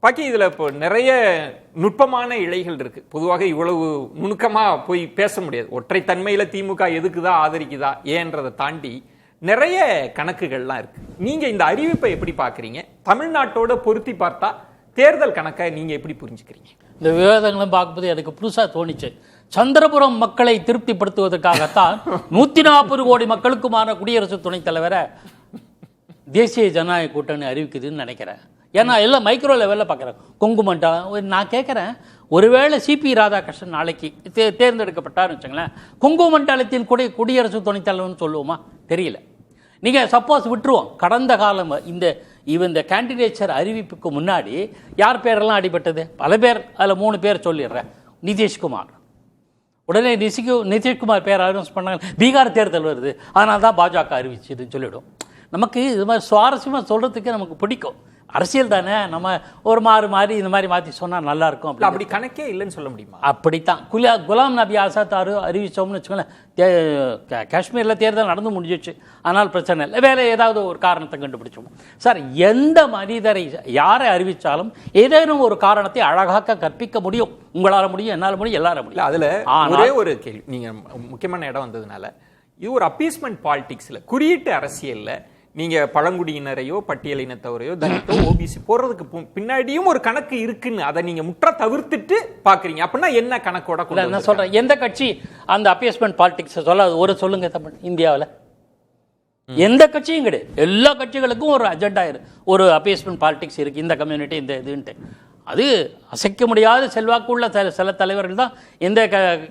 பாக்கி இதுல இப்போ நிறைய நுட்பமான இழைகள் இருக்கு. பொதுவாக இவ்வளவு நுணுக்கமா போய் பேச முடியாது. ஒற்றை தன்மையில திமுக எதுக்குதா ஆதரிக்குதா ஏன்றதை தாண்டி நிறைய கணக்குகள்லாம் இருக்கு. நீங்க இந்த அறிவிப்பை எப்படி பாக்குறீங்க? தமிழ்நாட்டோட பொருத்தி பார்த்தா தேர்தல் கணக்கை நீங்க எப்படி புரிஞ்சுக்கிறீங்க? இந்த விவாதங்களும் பார்க்கும்போது எனக்கு புதுசா தோணிச்சு. சந்திரபுரம் மக்களை திருப்திப்படுத்துவதற்காகத்தான் 140 கோடி மக்களுக்குமான குடியரசு துணைத் தலைவரை தேசிய ஜனநாயக கூட்டணி அறிவிக்குதுன்னு நினைக்கிறேன். ஏன்னா எல்லாம் மைக்ரோ லெவலில் பார்க்குறேன். கொங்கு மண்டலம் நான் கேட்குறேன், ஒருவேளை சிபி ராதாகிருஷ்ணன் நாளைக்கு தேர்ந்தெடுக்கப்பட்டார்னு வச்சுங்களேன், கொங்கு மண்டலத்தின் குடியரசு துணைத் தலைவர்னு சொல்லுவோமா? தெரியல. நீங்கள் சப்போஸ் விட்டுருவோம். கடந்த காலம் இந்த கேண்டிடேச்சர் அறிவிப்புக்கு முன்னாடி யார் பேரெல்லாம் அடிபட்டது? பல பேர். அதில் 3 பேர் சொல்லிடுறேன். நிதிஷ்குமார். உடனே நிதிஷ்குமார் பேர் அனௌன்ஸ் பண்ணாங்க. பீகார் தேர்தல் வருது, அதனால தான் பாஜக அறிவிச்சுதுன்னு சொல்லிவிடும். நமக்கு இது மாதிரி சுவாரஸ்யமாக சொல்கிறதுக்கு நமக்கு பிடிக்கும். அரசியல் தானே, நம்ம ஒரு மாறி இந்த மாதிரி மாற்றி சொன்னால் நல்லாயிருக்கும். அப்படி கணக்கே இல்லைன்னு சொல்ல முடியுமா? அப்படித்தான். குலாம் நபி ஆசாத் அறிவித்தோம்னு வச்சுக்கோங்களேன், காஷ்மீரில் தேர்தல் நடந்து முடிஞ்சிச்சு, அதனால் பிரச்சனை இல்லை, வேறு ஏதாவது ஒரு காரணத்தை கண்டுபிடிச்சோம். சார், எந்த மனிதரை யாரை அறிவித்தாலும் ஏதேனும் ஒரு காரணத்தை அழகாக கற்பிக்க முடியும். உங்களால் முடியும், என்னால் முடியும், எல்லாரும் முடியும். அதில் ஒரே ஒரு கேள்வி, நீங்கள் முக்கியமான இடம் வந்ததுனால, இது ஒரு அப்பீஸ்மெண்ட் பாலிடிக்ஸில், குறியீட்டு அரசியலில் நீங்க பழங்குடியினரையோ பட்டியலினத்தவரையோ தலித்தோ ஓபிசி போடுறதுக்கு பின்னாடியும் ஒரு கணக்கு இருக்குன்னு அதை நீங்க முற்ற தவிர்த்துட்டு பாக்குறீங்க. அப்படின்னா என்ன கணக்கோட நான் சொல்றேன், எந்த கட்சி அந்த அப்பீஸ்மெண்ட் பாலிடிக்ஸ் சொல்லாது? ஒரு சொல்லுங்க தமிழ் இந்தியாவில் எந்த கட்சியும் கிடையாது. எல்லா கட்சிகளுக்கும் ஒரு அஜெண்டா இருக்கு, ஒரு அப்பீஸ்மெண்ட் பாலிடிக்ஸ் இருக்கு. இந்த கம்யூனிட்டி இந்த இதுன்ட்டு அது அசைக்க முடியாத செல்வாக்குள்ள சில தலைவர்கள் தான் எந்த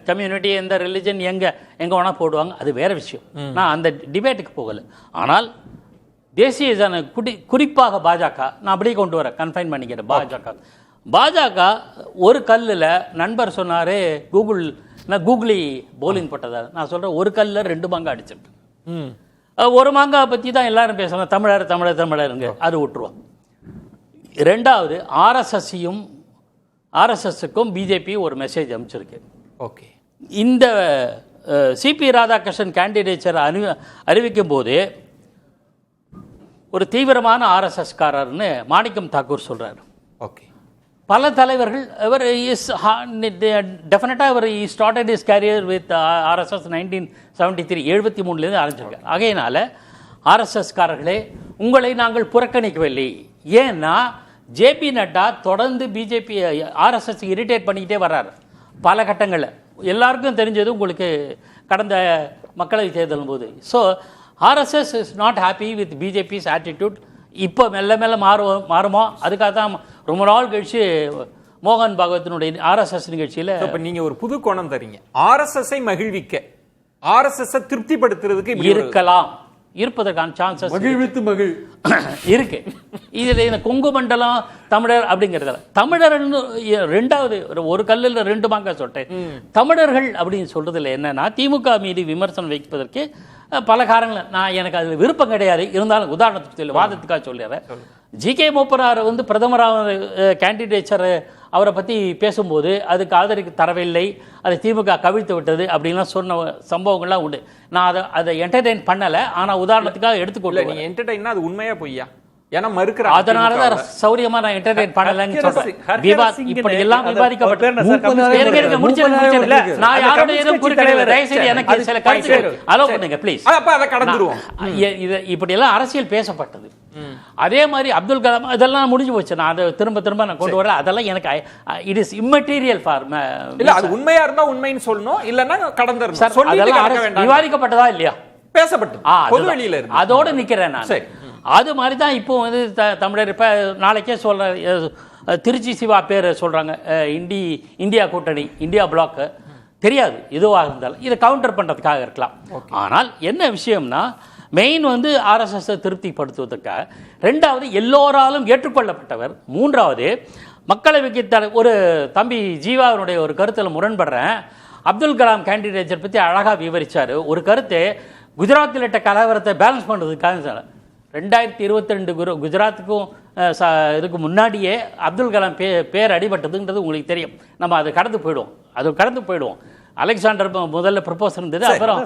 கம்யூனிட்டி எந்த ரிலிஜன் எங்க வேணா போடுவாங்க. அது வேற விஷயம். நான் அந்த டிபேட்டுக்கு போகலை. ஆனால் தேசிய குறிப்பாக பாஜக, நான் அப்படியே கொண்டு வரேன், கன்ஃபைன் பண்ணிக்கிறேன். பாஜக ஒரு கல்லில் நண்பர் சொன்னார், கூகுளி போலிங் போட்டதா. நான் சொல்கிறேன், ஒரு கல்லில் 2 மாங்காய் அடிச்சிருக்கேன். ஒரு மாங்காய் பற்றி தான் எல்லாரும் பேசலாம், தமிழருங்க, அது விட்டுருவோம். ரெண்டாவது, ஆர்எஸ்எஸ்ஸுக்கும் பிஜேபி ஒரு மெசேஜ் அனுப்பிச்சிருக்கு. ஓகே, இந்த சிபி ராதாகிருஷ்ணன் கேண்டிடேச்சர் அறிவிக்கும் போது ஒரு தீவிரமான ஆர்எஸ்எஸ் காரர்னு மாணிக்கம் தாக்கூர் சொல்றாரு. ஓகே, பல தலைவர்கள் அவர் டெஃபினட்டாக அவர் started his career with RSS 1973 73 ஆரம்பிச்சிருக்காரு. ஆகையினால ஆர்எஸ்எஸ் காரர்களே, உங்களை நாங்கள் புறக்கணிக்கவில்லை. ஏன்னா ஜேபி நட்டா தொடர்ந்து பிஜேபி ஆர்எஸ்எஸ் இரிட்டேட் பண்ணிக்கிட்டே வர்றாரு பல கட்டங்களில். எல்லாருக்கும் தெரிஞ்சது உங்களுக்கு கடந்த மக்களவை தேர்தலும் போது. So RSS is not happy with BJP's attitude. இப்போ மெல்ல மாறுமோ, அதுக்காக தான் ரொம்ப நாள் கழிச்சு மோகன் பாகவத்தினுடைய ஆர்எஸ்எஸ் நிகழ்ச்சியில் இப்போ நீங்கள் ஒரு புது கோணம் தரீங்க. ஆர்எஸ்எஸ்ஸை மகிழ்விக்க, ஆர்எஸ்எஸ் திருப்திப்படுத்துறதுக்கு இருப்பதற்கான சான்சஸ் இருக்கு. இதில் இந்த கொங்கு மண்டலம் தமிழர் அப்படிங்கிறதுல தமிழர் ரெண்டாவது ஒரு கல்லில் 2 மாங்காய் சொல்லிட்டேன். தமிழர்கள் அப்படின்னு சொல்றதுல என்னன்னா, திமுக மீது விமர்சனம் வைப்பதற்கு பல காரணங்கள். நான் எனக்கு அதில் விருப்பம் கிடையாது, இருந்தாலும் உதாரணத்துக்கு சொல்லி வாதத்துக்காக சொல்லிடுறேன். ஜி.கே. மூப்பனார் பிரதமராக கேண்டிடேச்சர் அவரை பற்றி பேசும்போது அதுக்கு ஆதரிக்க தரவில்லை, அதை திமுக கவிழ்த்து விட்டது அப்படின்லாம் சொன்ன சம்பவங்கள்லாம் உண்டு. நான் அதை என்டர்டெயின் பண்ணலை, ஆனால் உதாரணத்துக்காக எடுத்துக்கொள்ள. நீங்கள் என்டர்டெயின்னா அது உண்மையா பொய்யா? ஏன்னா மறுக்கிற, அதனால தான் சௌரியமா நான் என்டர்டெயின் பண்ணலன்னு சொல்றேன். இப்படி எல்லாம் விவாதிக்கப்பட்டு நான் யாரோட எதுவும் குறிப்பிடல. தயவுசெய்து எனக்கு சில கருத்துக்கள் அலோவ் பண்ணுங்க ப்ளீஸ். அதை கடந்துருவோம். இப்படி எல்லாம் அரசியல் பேசப்பட்டது. அதே மாதிரி அப்துல் கலாம், இதெல்லாம் முடிஞ்சு போச்சு. நான் அதை திரும்ப நான் கொண்டு வரல. அதெல்லாம் எனக்கு இட் இஸ் இம்மெட்டீரியல் ஃபார். இல்ல, அது உண்மையா இருந்தா உண்மைன்னு சொல்லணும், இல்லன்னா கடந்துறணும். விவாதிக்கப்பட்டதா இல்லையா? பேசப்பட்டது பொது வெளியில இருக்கு. அதோட நிக்கிறேன் நான். அது மாதிரி தான் இப்போ தமிழர் இப்போ நாளைக்கே சொல்ற திருச்சி சிவா பேர் சொல்றாங்க, இந்தியா கூட்டணி, இந்தியா பிளாக் தெரியாது எதுவாக இருந்தாலும் இதை கவுண்டர் பண்றதுக்காக இருக்கலாம். ஆனால் என்ன விஷயம்னா, மெயின் ஆர்எஸ்எஸ் திருப்திப்படுத்துவதற்காக. ரெண்டாவது, எல்லோராலும் ஏற்றுக்கொள்ளப்பட்டவர். மூன்றாவது, மக்களவைக்கு ஒரு தம்பி ஜீவாவினுடைய ஒரு கருத்தில் முரண்படுறேன். அப்துல் கலாம் கேண்டிடேச்சர் பற்றி அழகாக விவரித்தார். ஒரு கருத்து, குஜராத்தில் இட்ட கலவரத்தை பேலன்ஸ் பண்ணுறதுக்காக 2022 குஜராத்துக்கும் இதுக்கு முன்னாடியே அப்துல் கலாம் பேர் அடிபட்டதுன்றது உங்களுக்கு தெரியும். நம்ம அதை கடந்து போயிடுவோம். அலெக்சாண்டர் முதல்ல ப்ரொபோஸ் இருந்தது, அப்புறம்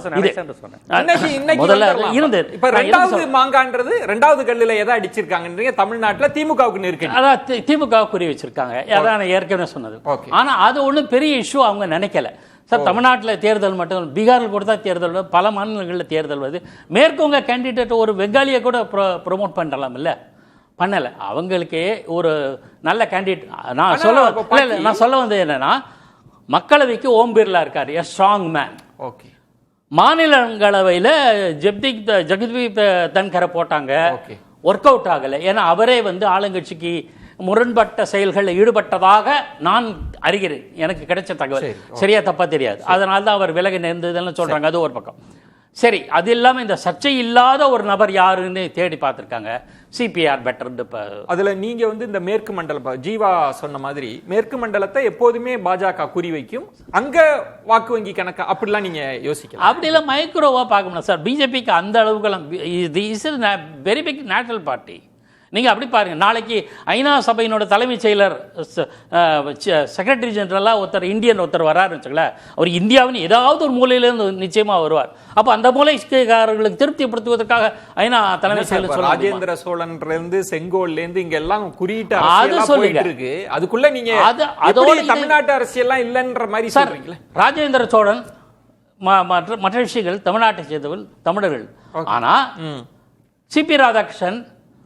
முதல்ல இருந்தது. இப்ப ரெண்டாவது மாங்கான்றது ரெண்டாவது கல்லுல எதை அடிச்சிருக்காங்கன்றீங்க? தமிழ்நாட்டுல திமுகவுக்கு நெருக்கடி, அதான் திமுக குறி வச்சிருக்காங்க, அதான் நான் ஏற்கனவே சொன்னது. ஆனா அது ஒன்றும் பெரிய இஷ்யூ அவங்க நினைக்கல சார். தமிழ்நாட்டில் தேர்தல் மட்டும், பீகாரில் கூட தான் தேர்தல், பல மாநிலங்களில் தேர்தல் வருது. மேற்கவங்க கேண்டிடேட் ஒரு பெங்காலியை கூட ப்ரொமோட் பண்ணலாம் இல்லை, பண்ணலை. அவங்களுக்கு ஒரு நல்ல கேண்டிடேட் நான் சொல்ல வந்தது என்னன்னா, மக்களவைக்கு ஓம் பிர்லா இருக்கார், எ ஸ்ட்ராங் மேன். ஓகே. மாநிலங்களவையில் ஜெகதீப் தன்கரை போட்டாங்க, ஒர்க் அவுட் ஆகலை. ஏன்னா அவரே ஆளுங்கட்சிக்கு முரண்பட்ட செயல்களில் ஈடுபட்டதாக நான் அறிகிறேன், எனக்கு கிடைச்ச தகவல், சரியா தப்பா தெரியாது. அதனால தான் அவர் விலகி நேர்ந்ததுன்னு சொல்றாங்க. அது ஒரு பக்கம். சரி, அது இல்லாமல் இந்த சர்ச்சை இல்லாத ஒரு நபர் யாருன்னு தேடி பார்த்துருக்காங்க, சிபிஆர் பெட்டர். அதுல நீங்க இந்த மேற்கு மண்டலம், ஜீவா சொன்ன மாதிரி மேற்கு மண்டலத்தை எப்போதுமே பாஜக குறி வைக்கும், அங்க வாக்கு வங்கி கணக்கு அப்படிலாம் நீங்க யோசிக்கலாம். அப்படிலாம் மைக்ரோவா பார்க்கணும் சார். பிஜேபிக்கு அந்த அளவுக்குலாம் வெரி பிக் நேஷனல் பார்ட்டி. நீங்கள் அப்படி பாருங்கள், நாளைக்கு ஐநா சபையினோட தலைமைச் செயலர் செக்ரட்டரி ஜெனரலாக இந்தியன் ஒருத்தர் வராருன்னு வச்சுங்களேன், அவர் இந்தியாவின் ஏதாவது ஒரு மூலையிலேருந்து நிச்சயமாக வருவார். அப்போ அந்த மூலைக்காரர்களுக்கு திருப்திப்படுத்துவதற்காக ஐநா தலைமை செயலர் ராஜேந்திர சோழன்லேருந்து செங்கோல்லேருந்து இங்க எல்லாம் குறியிட்ட அது சொல்லிட்டு இருக்கு. அதுக்குள்ள நீங்க அதோட தமிழ்நாட்டு அரசியல்லாம் இல்லைன்ற மாதிரி சொல்றீங்களா? ராஜேந்திர சோழன் மற்ற விஷயங்கள் தமிழ்நாட்டை சேர்ந்தவர்கள் தமிழர்கள். ஆனா சிபி ராதாகிருஷ்ணன்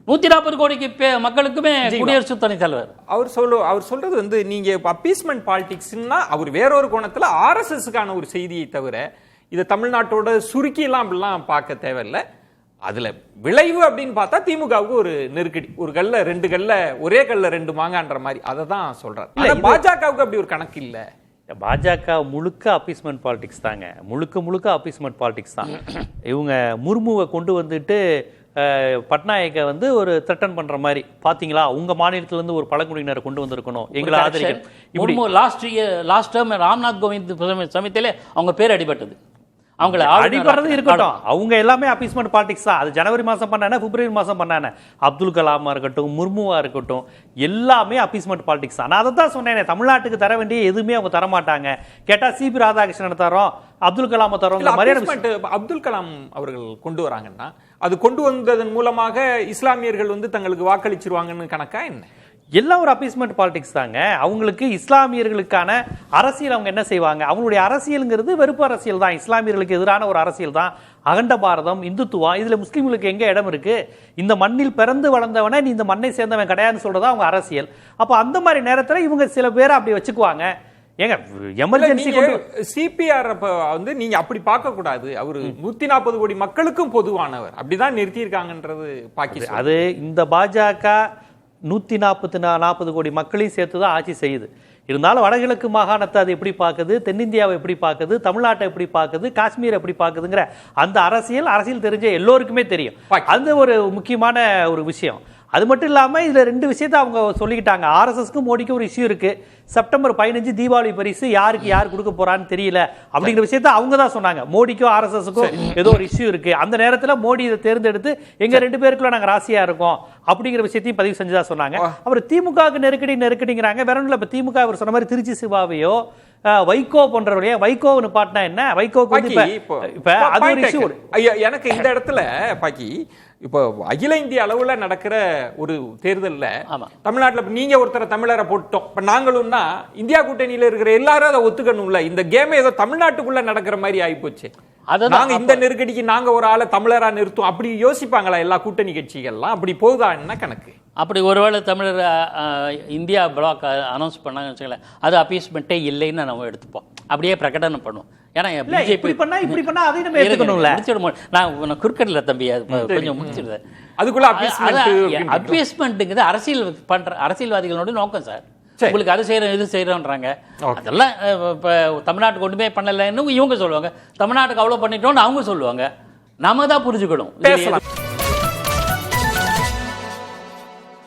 140 கோடிக்கு மக்களுக்குமே குடியரசு துணைத் தலைவர். அவர் சொல்றது நீங்க அப்பீஸ்மெண்ட் பாலிடிக்ஸ்னா அவர் வேறொரு கோணத்துல ஆர்எஸ்எஸ்க்கான ஒரு செய்தியை தவிர இதை தமிழ்நாட்டோட சுருக்கி எல்லாம் அப்படிலாம் பார்க்க தேவையில்லை. அதுல விளைவு அப்படின்னு பார்த்தா திமுகவுக்கு ஒரு நெருக்கடி, ஒரு கல்ல ரெண்டு கல்ல ஒரே கல்ல ரெண்டு மாங்கான்ற மாதிரி அதை தான் சொல்றாரு. பாஜகவுக்கு அப்படி ஒரு கணக்கு இல்லை. பாஜக முழுக்க அப்பீஸ்மெண்ட் பாலிடிக்ஸ் தாங்க, முழுக்க அப்பீஸ்மெண்ட் பாலிடிக்ஸ் தான். இவங்க முர்முவை கொண்டு வந்துட்டு பட்நாயக்கை ஒரு த்ரெட்டன் பண்ற மாதிரி, பாத்தீங்களா உங்க மாநிலத்துல இருந்து ஒரு பழங்குடியினரை கொண்டு வந்திருக்கணும் எங்களை ஆதரிக்க. லாஸ்ட் டேர்ம் ராம்நாத் கோவிந்த் சமயத்திலே அவங்க பேர் அடிபட்டது. அவங்கள அடிபடுறது இருக்கட்டும், அவங்க எல்லாமே அப்பீஸ்மெண்ட் பாலிடிக்ஸ் தான். அது ஜனவரி மாசம் பண்ணானே, பிப்ரவரி மாசம் பண்ணானே, அப்துல் கலாமா இருக்கட்டும், முர்முவா இருக்கட்டும், எல்லாமே அப்பீஸ்மெண்ட் பாலிடிக்ஸ் தான். நான் அதை தான் சொன்னேன், தமிழ்நாட்டுக்கு தர வேண்டிய எதுவுமே அவங்க தர மாட்டாங்க. கேட்டா சிபி ராதாகிருஷ்ணன் தரோம், அப்துல் கலாம் தரோம். அப்துல் கலாம் அவர்கள் கொண்டு வராங்கன்னா அது கொண்டு வந்ததன் மூலமாக இஸ்லாமியர்கள் தங்களுக்கு வாக்களிச்சிருவாங்கன்னு கணக்கா என்ன? எல்லாம் ஒரு அப்பீஸ்மெண்ட் பாலிடிக்ஸ் தாங்க. அவங்களுக்கு இஸ்லாமியர்களுக்கான அரசியல் அவங்க என்ன செய்வாங்க? அவங்களுடைய அரசியலுங்கிறது வெறுப்பு அரசியல் தான், இஸ்லாமியர்களுக்கு எதிரான ஒரு அரசியல் தான். அகண்ட பாரதம், இந்துத்துவா, இதுல முஸ்லீம்களுக்கு எங்க இடம் இருக்கு? இந்த மண்ணில் பிறந்து வளர்ந்தவனை நீ இந்த மண்ணை சேர்ந்தவன் கிடையாதுன்னு சொல்றதா அவங்க அரசியல். அப்ப அந்த மாதிரி நேரத்துல இவங்க சில பேரை அப்படி வச்சுக்குவாங்க. ஏங்க எமர்ஜென்சி சிபிஆர் நீங்க அப்படி பார்க்க கூடாது, அவரு 140 கோடி மக்களுக்கும் பொதுவானவர், அப்படிதான் நிறுத்தி இருக்காங்கன்றது பாகிஸ்தான். அது இந்த பாஜக 140 கோடி மக்களையும் சேர்த்துதான் ஆட்சி செய்யுது. இருந்தாலும் வடகிழக்கு மாகாணத்தை அது எப்படி பார்க்குது, தென்னிந்தியாவை எப்படி பார்க்குது, தமிழ்நாட்டை எப்படி பார்க்குது, காஷ்மீர் எப்படி பார்க்குதுங்கிற அந்த அரசியல் தெரிஞ்ச எல்லோருக்குமே தெரியும். அது ஒரு முக்கியமான ஒரு விஷயம். அது மட்டும் இல்லாமல் இதில் 2 விஷயத்தை அவங்க சொல்லிக்கிட்டாங்க. ஆர்எஸ்எஸ்க்கும் மோடிக்கும் ஒரு இஷ்யூ இருக்கு. செப்டம்பர் 15 தீபாவளி பரிசு யாருக்கு யார் கொடுக்க போறான்னு தெரியல அப்படிங்கிற விஷயத்த அவங்க தான் சொன்னாங்க. மோடிக்கும் ஆர்எஸ்எஸ்க்கும் ஏதோ ஒரு இஷ்யூ இருக்கு. அந்த நேரத்தில் மோடி இதை தேர்ந்தெடுத்து எங்க 2 பேருக்குள்ள நாங்கள் ராசியா இருக்கோம் அப்படிங்கிற விஷயத்தையும் பதிவு செஞ்சதா சொன்னாங்க. அப்புறம் திமுகவுக்கு நெருக்கடிங்கிறாங்க. வேற ஒன்றும் இல்லை, திமுக அவர் சொன்ன மாதிரி திருச்சி சிவாவையோ வைகோ போன்றவரையே, வைகோன்னு பாட்டினா என்ன, வைகோக்கு இப்ப அது ஒரு இஷ்யூ. எனக்கு இந்த இடத்துல பாக்கி இப்போ அகில இந்திய அளவுல நடக்கிற ஒரு தேர்தல்ல தமிழ்நாட்டில் நீங்க ஒருத்தரை தமிழரை போட்டோம், இப்ப நாங்களும்னா இந்தியா கூட்டணியில இருக்கிற எல்லாரும் அதை ஒத்துக்கணும்ல. இந்த கேம் ஏதோ தமிழ்நாட்டுக்குள்ள நடக்கிற மாதிரி ஆயிப்போச்சு. நாங்க இந்த நெருக்கடிக்கு நாங்க ஒரு ஆளை தமிழரா நிறுத்தும் அப்படி யோசிப்பாங்களா எல்லா கூட்டணி கட்சிகள்லாம்? அப்படி போகுதா என்ன கணக்கு? அப்படி ஒருவேளை தமிழர் இந்தியா பிளாக் அனௌன்ஸ் பண்ணாங்கன்னு வச்சுக்கல, அது அப்பீஸ்மெண்ட்டே இல்லைன்னு நம்ம எடுத்துப்போம், அப்படியே பிரகடனம் பண்ணுவோம். ஏன்னா இப்படி பண்ணா அதை நம்ம எடுத்துக்கணும்ல. நான் குறுக்கடல தம்பி கொஞ்சம் முடிச்சிருந்தேன். அதுக்குள்ள அப்பீஸ்மெண்ட்டுங்கிறது அரசியல்வாதிகளோட நோக்கம் சார். உங்களுக்கு அது செய்யறோம் இது செய்யறோன்றாங்க. அதெல்லாம் இப்போ தமிழ்நாட்டுக்கு ஒன்றுமே பண்ணலைன்னு இவங்க சொல்லுவாங்க, தமிழ்நாட்டுக்கு அவ்வளோ பண்ணிட்டோம்னு அவங்க சொல்லுவாங்க. நம்ம தான் புரிஞ்சுக்கணும்.